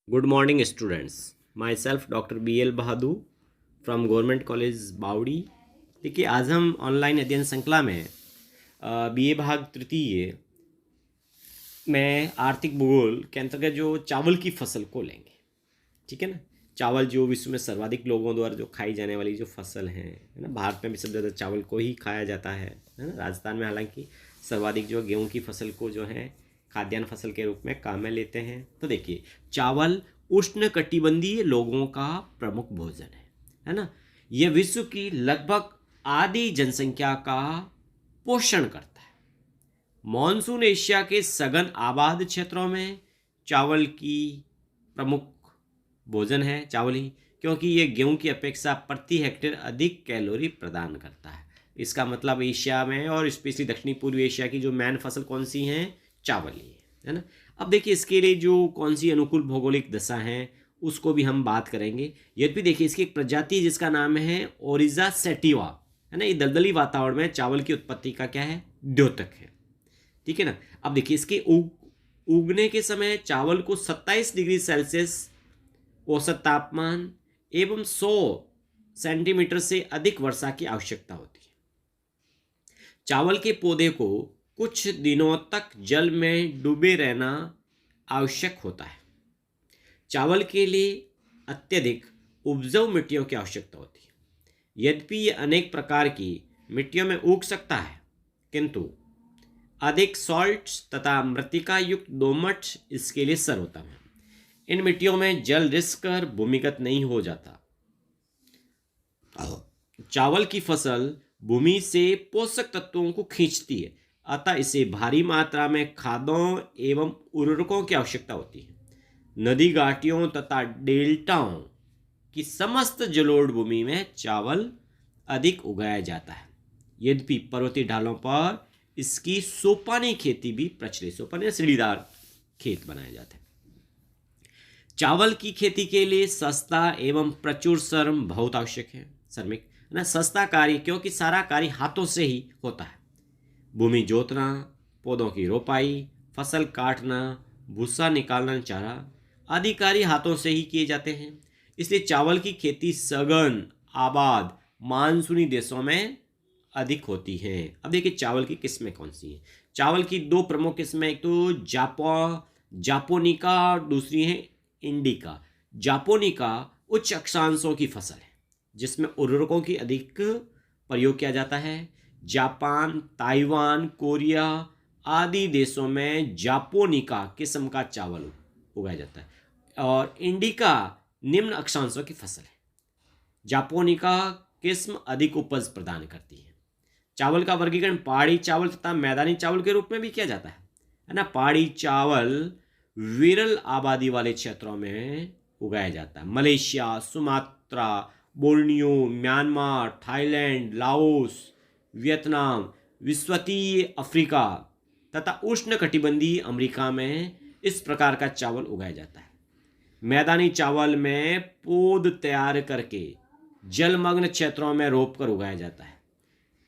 Good morning, students. Myself, Dr. B.L. Bahadur from government college बावड़ी। देखिए, आज हम ऑनलाइन अध्ययन श्रृंखला में BA भाग तृतीय में आर्थिक भूगोल के अंतर्गत जो चावल की फसल को लेंगे। ठीक है ना। चावल जो विश्व में सर्वाधिक लोगों द्वारा जो खाई जाने वाली जो फसल है ना। भारत में भी सबसे ज़्यादा चावल को ही खाया जाता है ना। राजस्थान में हालांकि सर्वाधिक जो गेहूं की फसल को जो है खाद्यान्न फसल के रूप में काम में लेते हैं। तो देखिए, चावल उष्णकटिबंधीय लोगों का प्रमुख भोजन है ना। यह विश्व की लगभग आधी जनसंख्या का पोषण करता है। मॉनसून एशिया के सघन आबाद क्षेत्रों में चावल की प्रमुख भोजन है चावल ही, क्योंकि यह गेहूं की अपेक्षा प्रति हेक्टेयर अधिक कैलोरी प्रदान करता है। इसका मतलब एशिया में और स्पेशली दक्षिणी पूर्वी एशिया की जो मेन फसल कौन सी है, चावल ही है ना। अब देखिए, इसके लिए जो कौन सी अनुकूल भौगोलिक दशा है उसको भी हम बात करेंगे। यद्यपि देखिए, इसकी एक प्रजाति है जिसका नाम है ओरिजा सेटिवा है ना। ये दलदली वातावरण में चावल की उत्पत्ति का क्या है, द्योतक है। ठीक है ना। अब देखिए, इसके उगने के समय चावल को 27 डिग्री सेल्सियस औसत तापमान एवं 100 सेंटीमीटर से अधिक वर्षा की आवश्यकता होती है। चावल के पौधे को कुछ दिनों तक जल में डूबे रहना आवश्यक होता है। चावल के लिए अत्यधिक उपजाऊ मिट्टियों की आवश्यकता होती है। यद्यपि ये अनेक प्रकार की मिट्टियों में उग सकता है, किंतु अधिक सॉल्ट तथा मृत्तिका युक्त दोमट इसके लिए सर्वोत्तम है। इन मिट्टियों में जल रिस कर भूमिगत नहीं हो जाता। चावल की फसल भूमि से पोषक तत्वों को खींचती है, अतः इसे भारी मात्रा में खादों एवं उर्वरकों की आवश्यकता होती है। नदी घाटियों तथा डेल्टाओं की समस्त जलोढ़ भूमि में चावल अधिक उगाया जाता है। यद्यपि पर्वतीय ढालों पर इसकी सोपानी खेती भी प्रचलित, सोपानी या सीढ़ीदार खेत बनाए जाते हैं। चावल की खेती के लिए सस्ता एवं प्रचुर श्रम बहुत आवश्यक है। श्रमिक ना सस्ता कार्य, क्योंकि सारा कार्य हाथों से ही होता है। भूमि जोतना, पौधों की रोपाई, फसल काटना, भूसा निकालना, चारा आदि कार्य हाथों से ही किए जाते हैं। इसलिए चावल की खेती सघन आबाद मानसूनी देशों में अधिक होती है। अब देखिए, चावल की किस्में कौन सी हैं। चावल की दो प्रमुख किस्में, एक तो जापोनिका, दूसरी है इंडिका। जापोनिका उच्च अक्षांशों की फसल है जिसमें उर्वरकों की अधिक प्रयोग किया जाता है। जापान, ताइवान, कोरिया आदि देशों में जापोनिका किस्म का चावल उगाया जाता है। और इंडिका निम्न अक्षांशों की फसल है। जापोनिका किस्म अधिक उपज प्रदान करती है। चावल का वर्गीकरण पहाड़ी चावल तथा मैदानी चावल के रूप में भी किया जाता है ना। पहाड़ी चावल विरल आबादी वाले क्षेत्रों में उगाया जाता है। Malaysia, Sumatra, Borneo, Myanmar, Thailand, Laos, Vietnam, विश्वतीय अफ्रीका तथा उष्णकटिबंधीय अमेरिका में इस प्रकार का चावल उगाया जाता है। मैदानी चावल में पौध तैयार करके जलमग्न क्षेत्रों में रोपकर उगाया जाता है।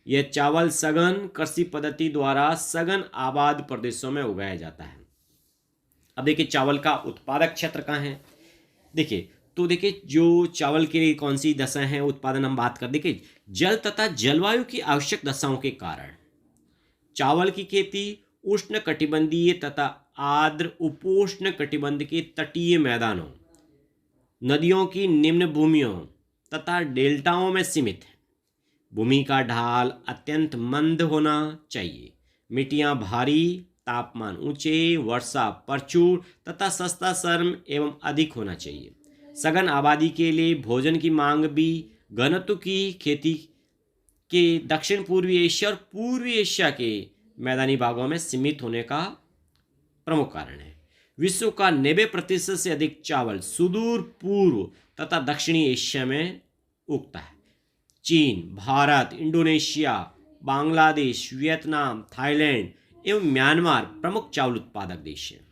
यह चावल सघन कृषि पद्धति द्वारा सघन आबाद प्रदेशों में उगाया जाता है। अब देखिए, चावल का उत्पादक क्षेत्र कहाँ है। देखिए, तो देखिए, जो चावल के लिए कौन सी दशा है उत्पादन हम बात कर। देखिए, जल तथा जलवायु की आवश्यक दशाओं के कारण चावल की खेती उष्ण कटिबंधीय तथा आर्द्र उपोष्ण कटिबंध के तटीय मैदानों, नदियों की निम्न भूमियों तथा डेल्टाओं में सीमित है। भूमि का ढाल अत्यंत मंद होना चाहिए। मिट्टियां भारी, तापमान ऊंचे, वर्षा प्रचुर तथा सस्ता श्रम एवं अधिक होना चाहिए। सघन आबादी के लिए भोजन की मांग भी घनत्व की खेती के दक्षिण पूर्वी एशिया और पूर्वी एशिया के मैदानी भागों में सीमित होने का प्रमुख कारण है। विश्व का 90% से अधिक चावल सुदूर पूर्व तथा दक्षिणी एशिया में उगता है। चीन, Bharat, Indonesia, Bangladesh, Vietnam, Thailand एवं म्यांमार प्रमुख चावल उत्पादक देश हैं।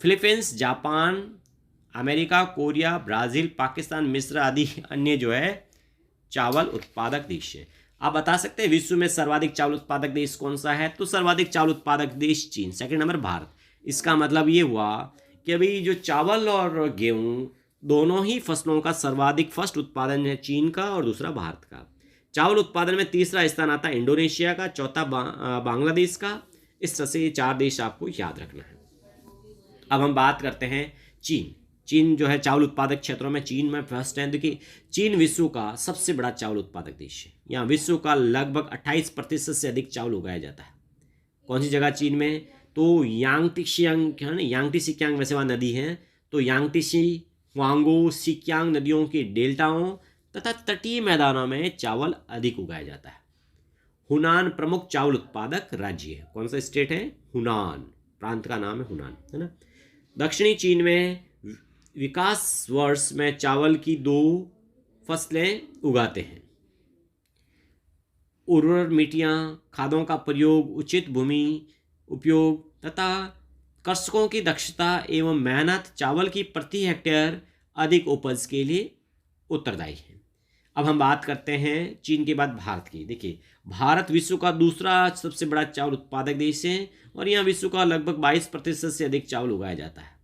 Philippines, Japan, America, Korea, Brazil, Pakistan, मिस्र आदि अन्य जो है चावल उत्पादक देश है। आप बता सकते हैं विश्व में सर्वाधिक चावल उत्पादक देश कौन सा है। तो सर्वाधिक चावल उत्पादक देश चीन, सेकंड नंबर भारत। इसका मतलब ये हुआ कि अभी जो चावल और गेहूं दोनों ही फसलों का सर्वाधिक फर्स्ट उत्पादन है चीन का और दूसरा भारत का। चावल उत्पादन में तीसरा स्थान आता है इंडोनेशिया का, चौथा बांग्लादेश का। इस तरह से ये 4 देश आपको याद रखना है। अब हम बात करते हैं चीन। चीन जो है चावल उत्पादक क्षेत्रों में चीन में फर्स्ट है। देखिए, चीन विश्व का सबसे बड़ा चावल उत्पादक देश है। यहाँ विश्व का लगभग 28% से अधिक चावल उगाया जाता है। कौन सी जगह चीन में? तो यांगटीसियांग है ना, यांगटीसिकियांग वैसे वहाँ नदी है, तो यांगटीसी, हुआंगो, सिकियांग नदियों के डेल्टाओं तथा तटीय मैदानों में चावल अधिक उगाया जाता है। हुनान प्रमुख चावल उत्पादक राज्य है। कौन सा स्टेट है? हुनान, प्रांत का नाम है हुनान, है ना। दक्षिणी चीन में विकास वर्ष में चावल की 2 फसलें उगाते हैं। उर्वर मिट्टियाँ, खादों का प्रयोग, उचित भूमि उपयोग तथा कृषकों की दक्षता एवं मेहनत चावल की प्रति हेक्टेयर अधिक उपज के लिए उत्तरदायी है। अब हम बात करते हैं चीन के बाद भारत की। देखिए, भारत विश्व का दूसरा सबसे बड़ा चावल उत्पादक देश है और यहाँ विश्व का लगभग 22% से अधिक चावल उगाया जाता है।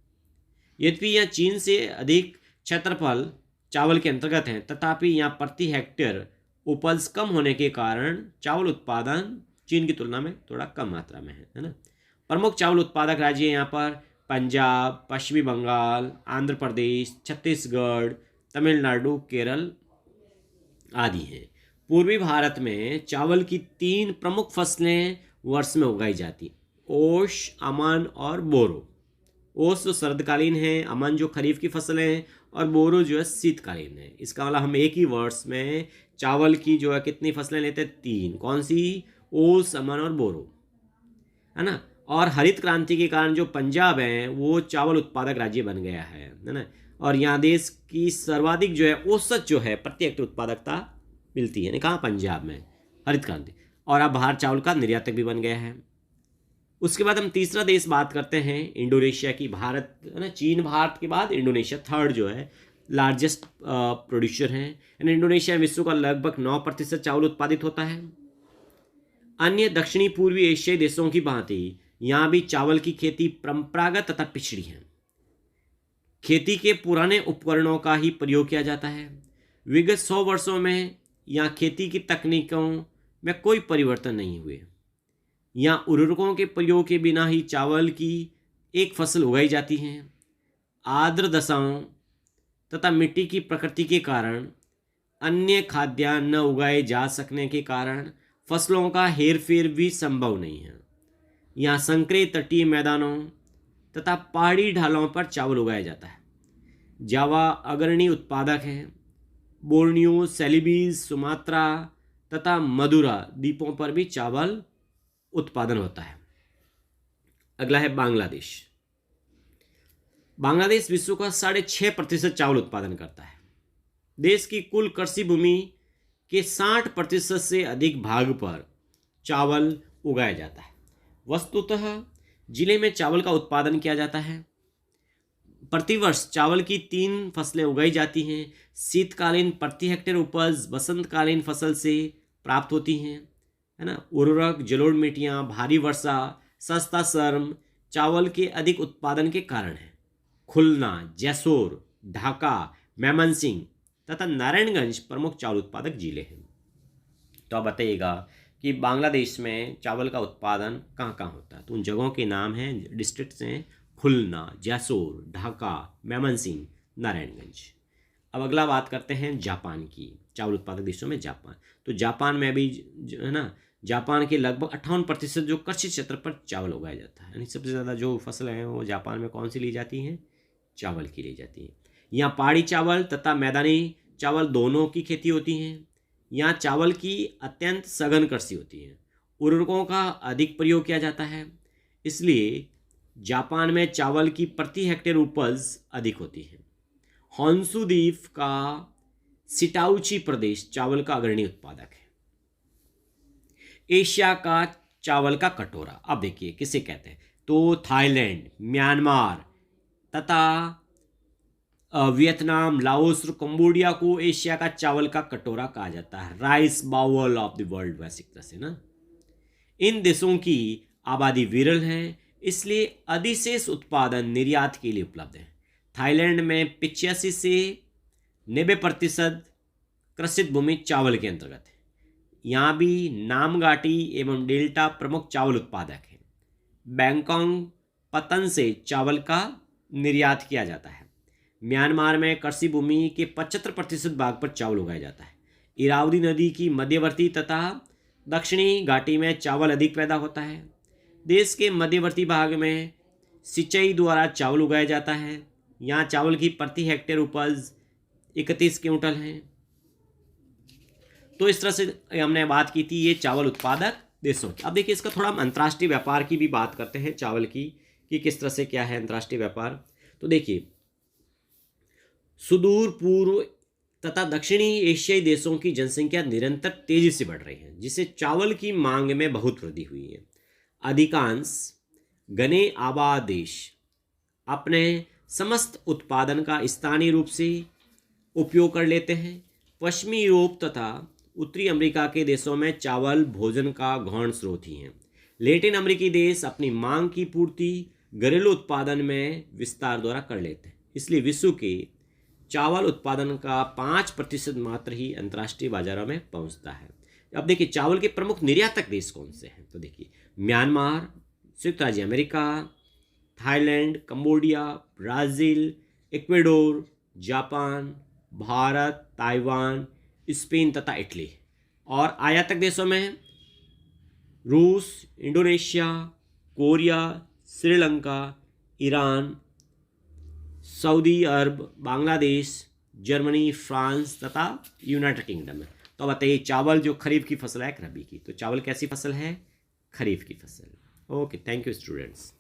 यद्यपि यह चीन से अधिक क्षेत्रफल चावल के अंतर्गत है, तथापि यहाँ प्रति हेक्टेयर उपज कम होने के कारण चावल उत्पादन चीन की तुलना में थोड़ा कम मात्रा में है ना। प्रमुख चावल उत्पादक राज्य यहाँ पर पंजाब, पश्चिमी बंगाल, आंध्र प्रदेश, छत्तीसगढ़, तमिलनाडु, केरल आदि हैं। पूर्वी भारत में चावल की 3 प्रमुख फसलें वर्ष में उगाई जाती, ओश, अमन और बोरो। ओस जो शरदकालीन है, अमन जो खरीफ की फसल है और बोरो जो है शीतकालीन है। इसका मतलब हम एक ही वर्ष में चावल की जो है कितनी फसलें लेते हैं? 3। कौन सी? ओस, अमन और बोरो, है ना। और हरित क्रांति के कारण जो पंजाब है वो चावल उत्पादक राज्य बन गया है ना। और यहाँ देश की सर्वाधिक जो है औसत जो है प्रति हेक्टेयर उत्पादकता मिलती है। कहाँ? पंजाब में, हरित क्रांति। और अब बाहर चावल का निर्यातक भी बन गया है। उसके बाद हम तीसरा देश बात करते हैं इंडोनेशिया की। भारत है ना, चीन भारत के बाद इंडोनेशिया थर्ड जो है लार्जेस्ट प्रोड्यूसर है। इंडोनेशिया विश्व का लगभग 9% चावल उत्पादित होता है। अन्य दक्षिणी पूर्वी एशियाई देशों की भांति यहाँ भी चावल की खेती परंपरागत तथा पिछड़ी है। खेती के पुराने उपकरणों का ही प्रयोग किया जाता है। विगत 100 वर्षों में यहाँ खेती की तकनीकों में कोई परिवर्तन नहीं हुए। यहाँ उर्वरकों के प्रयोग के बिना ही चावल की एक फसल उगाई जाती है। आर्द्र दशाओं तथा मिट्टी की प्रकृति के कारण अन्य खाद्यान्न न उगाए जा सकने के कारण फसलों का हेरफेर भी संभव नहीं है। यहाँ संकरे तटीय मैदानों तथा पहाड़ी ढालों पर चावल उगाया जाता है। जावा अग्रणी उत्पादक है। बोर्नियो, सेलिबीज, सुमात्रा तथा मदुरा द्वीपों पर भी चावल उत्पादन होता है। अगला है बांग्लादेश। बांग्लादेश विश्व का 6.5% चावल उत्पादन करता है। देश की कुल कृषि भूमि के 60% से अधिक भाग पर चावल उगाया जाता है। वस्तुतः जिले में चावल का उत्पादन किया जाता है। प्रतिवर्ष चावल की 3 फसलें उगाई जाती हैं। शीतकालीन प्रति हेक्टेयर उपज वसंतकालीन फसल से प्राप्त होती हैं, है ना। उर्वरक, जलोढ़ मिट्टियाँ, भारी वर्षा, सस्ता श्रम चावल के अधिक उत्पादन के कारण है। खुलना, जैसोर, ढाका, मेमनसिंह तथा नारायणगंज प्रमुख चावल उत्पादक जिले हैं। तो आप बताइएगा कि बांग्लादेश में चावल का उत्पादन कहाँ कहाँ होता है। तो उन जगहों के नाम हैं, डिस्ट्रिक्ट्स हैं, खुलना, जैसोर, ढाका, मेमनसिंह, नारायणगंज। अब अगला बात करते हैं जापान की। चावल उत्पादक देशों में जापान। तो जापान में भी है ना, जापान के लगभग 58% जो कृषि क्षेत्र पर चावल उगाया जाता है। यानी सबसे ज़्यादा जो फसलें हैं वो जापान में कौन सी ली जाती हैं? चावल की ली जाती है। यहाँ पहाड़ी चावल तथा मैदानी चावल दोनों की खेती होती है। यहाँ चावल की अत्यंत सघन कृषि होती है। उर्वरकों का अधिक प्रयोग किया जाता है, इसलिए जापान में चावल की प्रति हेक्टेयर उपज अधिक होती है। होन्शु द्वीप का सिटाउची प्रदेश चावल का अग्रणी उत्पादक है। एशिया का चावल का कटोरा, अब देखिए किसे कहते हैं। तो थाईलैंड, म्यांमार तथा वियतनाम, लाओस और कंबोडिया को एशिया का चावल का कटोरा कहा जाता है। Rice bowl of the world वैसे तरह से ना। इन देशों की आबादी विरल है, इसलिए अधिशेष उत्पादन निर्यात के लिए उपलब्ध है। थाईलैंड में 85 से 90% कृषित भूमि चावल के अंतर्गत है। यहाँ भी नामघाटी एवं डेल्टा प्रमुख चावल उत्पादक हैं। बैंकॉक पतन से चावल का निर्यात किया जाता है। म्यांमार में कृषि भूमि के 75% भाग पर चावल उगाया जाता है। इरावदी नदी की मध्यवर्ती तथा दक्षिणी घाटी में चावल अधिक पैदा होता है। देश के मध्यवर्ती भाग में सिंचाई द्वारा चावल उगाया जाता है। यहाँ चावल की प्रति हेक्टेयर उपज 31 क्विंटल है। तो इस तरह से हमने बात की थी ये चावल उत्पादक देशों की। अब देखिए इसका थोड़ा हम अंतर्राष्ट्रीय व्यापार की भी बात करते हैं चावल की, कि किस तरह से क्या है अंतर्राष्ट्रीय व्यापार। तो देखिए सुदूर पूर्व तथा दक्षिणी एशियाई देशों की जनसंख्या निरंतर तेजी से बढ़ रही है, जिससे चावल की मांग में बहुत वृद्धि हुई है। अधिकांश घने आबाद देश अपने समस्त उत्पादन का स्थानीय रूप से उपयोग कर लेते हैं। पश्चिमी यूरोप तथा उत्तरी अमेरिका के देशों में चावल भोजन का गौण स्रोत ही है। लैटिन अमेरिकी देश अपनी मांग की पूर्ति घरेलू उत्पादन में विस्तार द्वारा कर लेते हैं। इसलिए विश्व के चावल उत्पादन का 5% मात्र ही अंतर्राष्ट्रीय बाजारों में पहुंचता है। अब देखिए चावल के प्रमुख निर्यातक देश कौन से हैं। तो देखिए म्यांमार, संयुक्त राज्य America, Thailand, Cambodia, Brazil, Ecuador, Japan, Bharat, Taiwan, Spain तथा इटली। और आयातक देशों में रूस, Indonesia, Korea, Sri Lanka, Iran, Saudi Arab, Bangladesh, Germany, France तथा यूनाइटेड किंगडम है। तो बताइए चावल जो खरीफ की फसल है रबी की, तो चावल कैसी फसल है? खरीफ की फसल। Okay, thank you students.